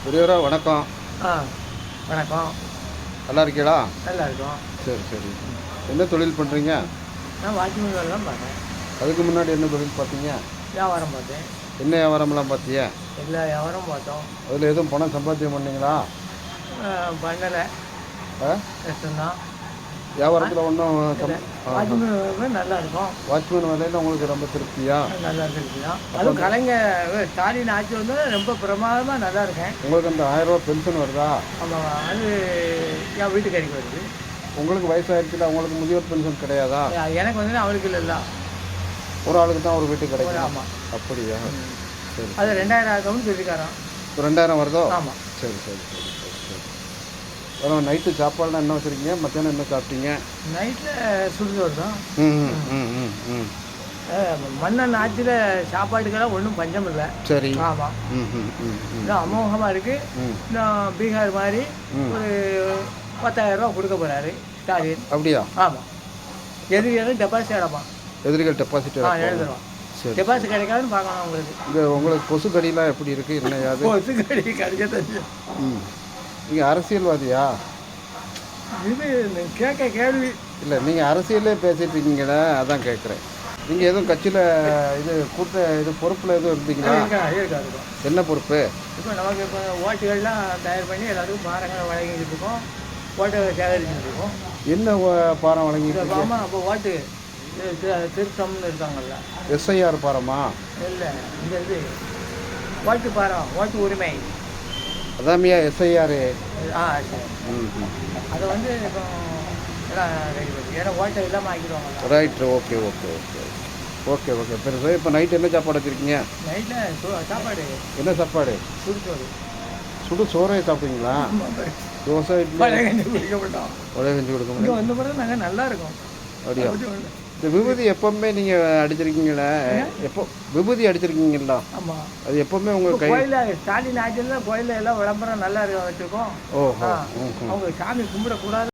பெரியவரா வணக்கம். ஆ வணக்கம். நல்லா இருக்கீங்களா? நல்லா இருக்கோம். சரி சரி. என்ன தொழில் பண்ணுறீங்க? நான் வாட்ச்மேன் வேலை தான் பார்த்தேன். அதுக்கு முன்னாடி என்ன தொழில் பார்த்தீங்க? வியாபாரம் பார்த்தேன். என்ன வியாபாரமெல்லாம் பார்த்தீங்க? எல்லா வியாபாரமும் பார்த்தோம். அதில் எதுவும் பணம் சம்பாத்தியம் பண்ணீங்களா? பண்ணலை, ஆ கஷ்டம்தான். வியாபாரத்தில் ஒன்றும் வாட்ச்மேன் வேலை நல்லா இருக்கும். வாட்ச்மேன் வேலையில் உங்களுக்கு ரொம்ப திருப்தியா? நல்லா இருக்கு தான். அதுவும் கலைஞர் ஸ்டாலின் ஆட்சி வந்து ரொம்ப பிரமாதமாக நல்லா இருக்கேன். உங்களுக்கு அந்த 1000 ரூபா பென்ஷன் வருதா? ஆமாம், அது என் வீட்டுக்காரிக்கு வருது. உங்களுக்கு வயசாகிடுச்சுல, உங்களுக்கு முதியோர் பென்ஷன் கிடையாதா? எனக்கு வந்து அவளுக்கு இல்லைல்ல, ஒரு ஆளுக்கு தான் ஒரு வீட்டுக்கு கிடைக்கும். ஆமாம். அப்படியா? சரி. அது 2000 ஆகும்னு சொல்லிக்காரான். 2000 வருதோ? ஆமாம். சரி சரி சரி சரி சரி. அப்புறம் நைட்டு சாப்பாடுலாம் என்ன வச்சுருக்கீங்க? மத்தியானம் என்ன சாப்பிட்டீங்க? நைட்டில் சுடுதோடு தான். ம் ம் ம் ம். மன்னன் ஆட்சியில் சாப்பாட்டுக்கெல்லாம் ஒன்றும் பஞ்சம் இல்லை. சரி. ஆமாம். ம் ம் ம் ம். இன்னும் அமோகமாக இருக்குது. இன்னும் பீகார் மாதிரி ஒரு 10,000 ரூபா கொடுக்க போகிறாரு ஸ்டாலின். அப்படியா? ஆமாம். எதிரிகளும் டெபாசிட் அடைப்பான். எதிரிகள் டெபாசிட் எழுதுறோம். சரி. டெபாசிட் கிடைக்காதுன்னு பார்க்கணும் உங்களுக்கு. இங்கே உங்களுக்கு கொசு கடிலாம் எப்படி இருக்குது? என்ன யாது? கொசு கடி கிடைக்க தெரியும். ம். நீங்கள் அரசியல்வாதியா? இது கேட்க கேள்வி இல்லை, நீங்கள் அரசியலே பேசிட்டு இருக்கீங்களே, அதான் கேட்குறேன். நீங்கள் எதுவும் கட்சியில் இது பொறுப்பில் எதுவும் இருந்தீங்களா? இருக்காது. என்ன பொறுப்பு? இப்போ நமக்கு இப்போ ஓட்டுகள்லாம் தயார் பண்ணி எல்லாத்துக்கும் பாரங்களை வழங்கிட்டு இருக்கோம். ஓட்டுகளை சேகரிச்சுட்டு இருக்கோம். என்ன பாரம் வழங்கிட்டு? ஆமாம். அப்போ ஓட்டு திருத்தம்னு இருக்காங்கல்ல. எஸ்ஐஆர் பாரமா? இல்லை, இந்த இது ஓட்டு பாரம், ஓட்டு உரிமை. அதாமியா எஸ்ஐஆர்? சரி. ம். அதை வந்து இப்போ எல்லாம் ரெடி பண்ணி, ஏன்னா ஓட்டை இல்லாமல் ஆக்கிடுவாங்க. Right. Okay okay okay okay okay. பெருசு. இப்போ நைட்டு என்ன சாப்பாடு வச்சுருக்கீங்க? நைட்டில் சாப்பாடு என்ன சாப்பாடு? சுடுசோறு. சுடு சோறே சாப்பிட்டீங்களா? தோசை, இட்லி, பழைய கஞ்சி குடிக்க மாட்டோம். ஒரே கஞ்சி கொடுக்க இங்கே வந்த பிறகு நாங்கள் நல்லா இருக்கோம். அப்படியா? இந்த விபூதி எப்பவுமே நீங்கள் அடிச்சிருக்கீங்களே, எப்போ விபூதி அடிச்சிருக்கீங்களா? ஆமாம். அது எப்பவுமே உங்கள் கை கோயிலில் ஸ்டாலின் ஆட்சியில் கோயிலில் எல்லாம் விளம்பரம் நல்லா இருக்க வச்சுருக்கோம். ஓஹோ. அவங்க சாமி கும்பிடக்கூடாது.